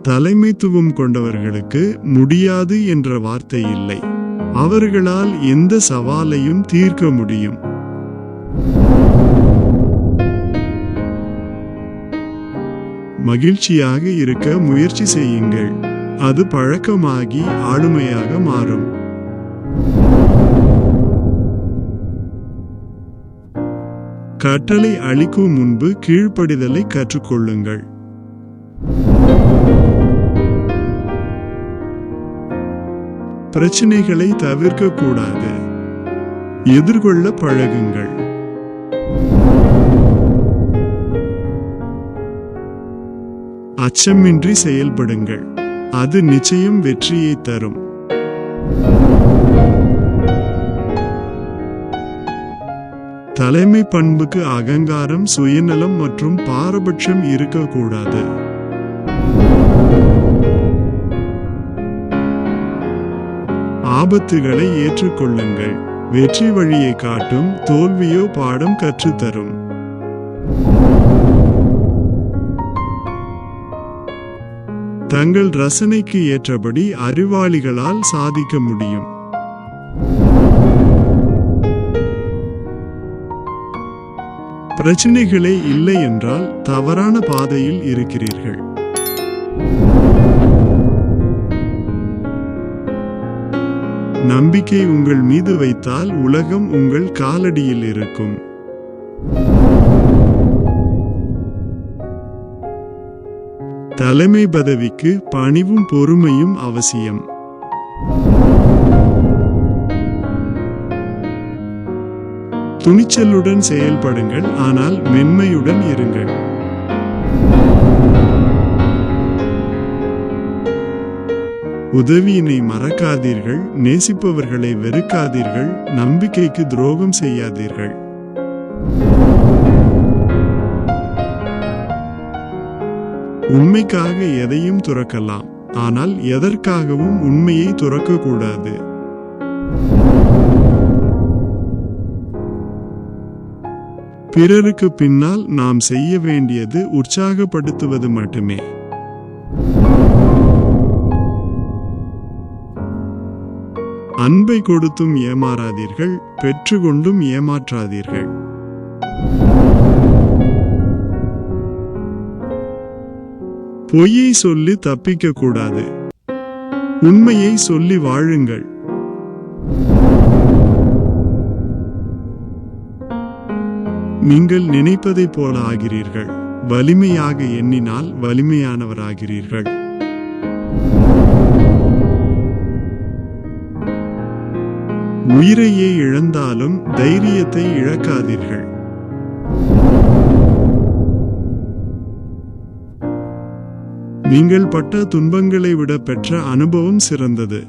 தலைமைத்துவம் கொண்டவர்களுக்கு முடியாது என்ற வார்த்தை இல்லை. அவர்களால் எந்த சவாலையும் தீர்க்க முடியும். மகிழ்ச்சியாக இருக்க முயற்சி செய்யுங்கள். அது பழக்கமாகி ஆளுமையாக மாறும். கட்டளை அளிக்கும் முன்பு கீழ்ப்படிதலை கற்றுக்கொள்ளுங்கள். பிரச்சனைகளை தவிர்க்க கூடாது. எதிர்கொள்ள பழகுங்கள். அச்சமின்றி செயல்படுங்கள். அது நிச்சயம் வெற்றியை தரும். தலைமை பண்புக்கு அகங்காரம், சுயநலம் மற்றும் பாரபட்சம் இருக்கக்கூடாது. ஆபத்துகளை ஏற்றுக்கொள்ளுங்கள். வெற்றி வழியை காட்டும், தோல்வியோ பாடம் கற்றுத்தரும். தங்கள் ரசனைக்கு ஏற்றபடி அறிவாளிகளால் சாதிக்க முடியும். பிரச்சனைகளே இல்லை என்றால் தவறான பாதையில் இருக்கிறீர்கள். நம்பிக்கை உங்கள் மீது வைத்தால் உலகம் உங்கள் காலடியில் இருக்கும். தலைமை பதவிக்கு பணிவும் பொறுமையும் அவசியம். துணிச்சலுடன் செயல்படுங்கள், ஆனால் மென்மையுடன் இருங்கள். உதவியினை மறக்காதீர்கள், நேசிப்பவர்களை வெறுக்காதீர்கள், நம்பிக்கைக்கு துரோகம் செய்யாதீர்கள். உண்மைக்காக எதையும் துறக்கலாம், ஆனால் எதற்காகவும் உண்மையை துறக்கக்கூடாது. பிறருக்கு பின்னால் நாம் செய்ய வேண்டியது உற்சாகப்படுத்துவது மட்டுமே. அன்பை கொடுத்தும் ஏமாறாதீர்கள், பெற்றுக்கொண்டும் ஏமாற்றாதீர்கள். பொய்யை சொல்லி தப்பிக்க கூடாது. உண்மையை சொல்லி வாழுங்கள். நீங்கள் நினைப்பதைப் போல ஆகிறீர்கள். வலிமையாக எண்ணினால் வலிமையானவராகிறீர்கள். உயிரையே இழந்தாலும் தைரியத்தை இழக்காதீர்கள். நீங்கள் பட்ட துன்பங்களை விட பெற்ற அனுபவம் சிறந்தது.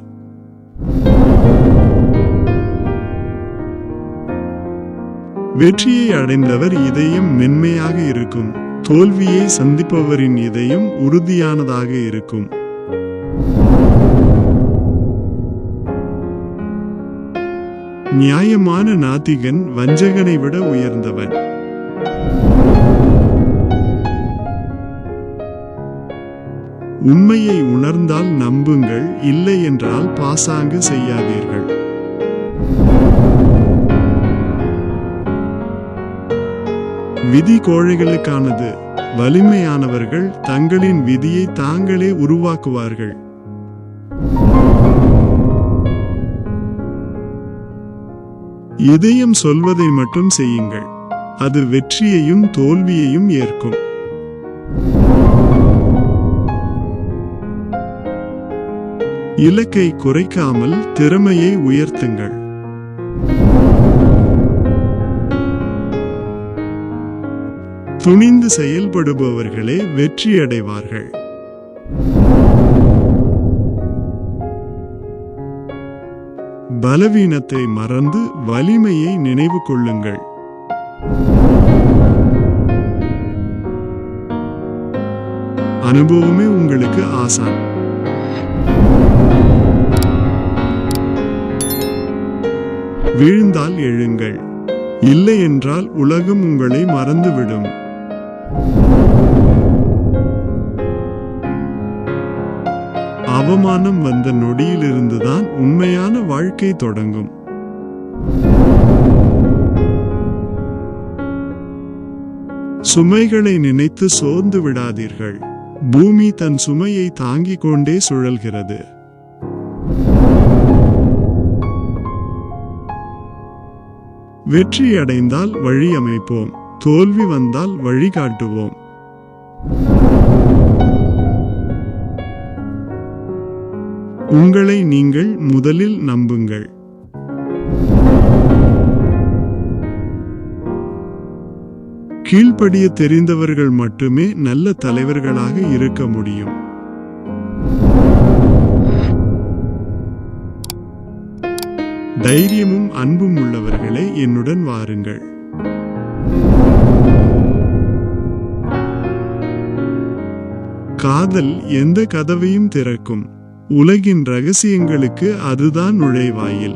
வெற்றியை அடைந்தவர் இதயம் மென்மையாக இருக்கும். தோல்வியை சந்திப்பவரின் இதயம் உறுதியானதாக இருக்கும். நியாயமான நாத்திகன் வஞ்சகனை விட உயர்ந்தவன். உண்மையை உணர்ந்தால் நம்புங்கள், இல்லை என்றால் பாசாங்கு செய்யாதீர்கள். விதி கோழைகளுக்கானது. வலிமையானவர்கள் தங்களின் விதியை தாங்களே உருவாக்குவார்கள். இதயம் சொல்வதை மட்டும் செய்யுங்கள். அது வெற்றியையும் தோல்வியையும் ஏற்கும். இலக்கை குறைக்காமல் திறமையை உயர்த்துங்கள். துணிந்து செயல்படுபவர்களே வெற்றியடைவார்கள். பலவீனத்தை மறந்து வலிமையை நினைவு கொள்ளுங்கள். அனுபவமே உங்களுக்கு ஆசான். வீழ்ந்தால் எழுங்கள், இல்லை என்றால் உலகம் உங்களை மறந்துவிடும். அவமானம் வந்த நொடியிலிருந்துதான் உண்மையான வாழ்க்கை தொடங்கும். சுமைகளை நினைத்து சோர்ந்து விடாதீர்கள். பூமி தன் சுமையை தாங்கிக் கொண்டே சுழல்கிறது. வெற்றி அடைந்தால் வழி அமைப்போம், தோல்வி வந்தால் வழிகாட்டுவோம். உங்களை நீங்கள் முதலில் நம்புங்கள். கீழ்ப்படிய தெரிந்தவர்கள் மட்டுமே நல்ல தலைவர்களாக இருக்க முடியும். தைரியமும் அன்பும் உள்ளவர்களே, என்னுடன் வாருங்கள். காதல் எந்த கதவையும் திறக்கும். உலகின் ரகசியங்களுக்கு அதுதான் நுழைவாயில்.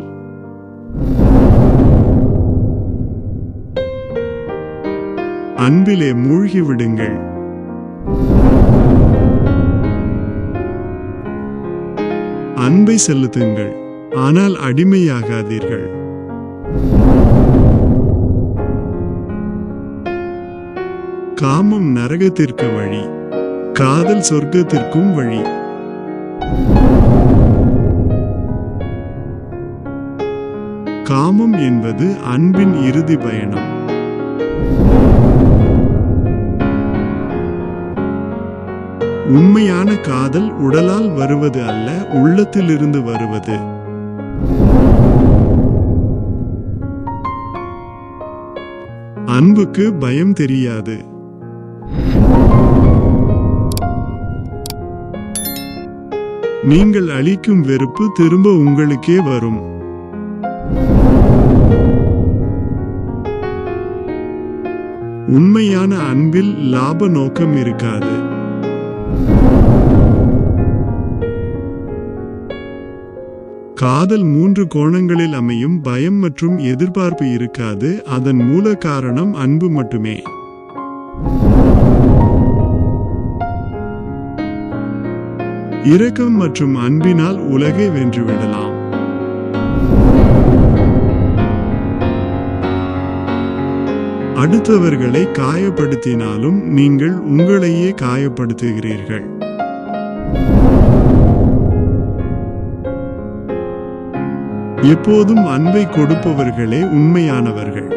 அன்பிலே மூழ்கி விடுங்கள். அன்பை செலுத்துங்கள், ஆனால் அடிமையாகாதீர்கள். காமம் நரகத்திற்கு வழி, காதல் சொர்க்கத்திற்கும் வழி. காமம் என்பது அன்பின் இறுதி பயணம். உண்மையான காதல் உடலால் வருவது அல்ல, உள்ளத்திலிருந்து வருவது. அன்புக்கு பயம் தெரியாது. நீங்கள் அளிக்கும் வெறுப்பு திரும்ப உங்களுக்கே வரும். உண்மையான அன்பில் லாப நோக்கம் இருக்காது. காதல் 3 கோணங்களில் அமையும். பயம் மற்றும் எதிர்பார்ப்பு இருக்காது. அதன் மூல காரணம் அன்பு மட்டுமே. இரக்கம் மற்றும் அன்பினால் உலகை வென்றுவிடலாம். அடுத்தவர்களை காயப்படுத்தினாலும் நீங்கள் உங்களையே காயப்படுத்துகிறீர்கள். எப்போதும் அன்பை கொடுப்பவர்களே உண்மையானவர்கள்.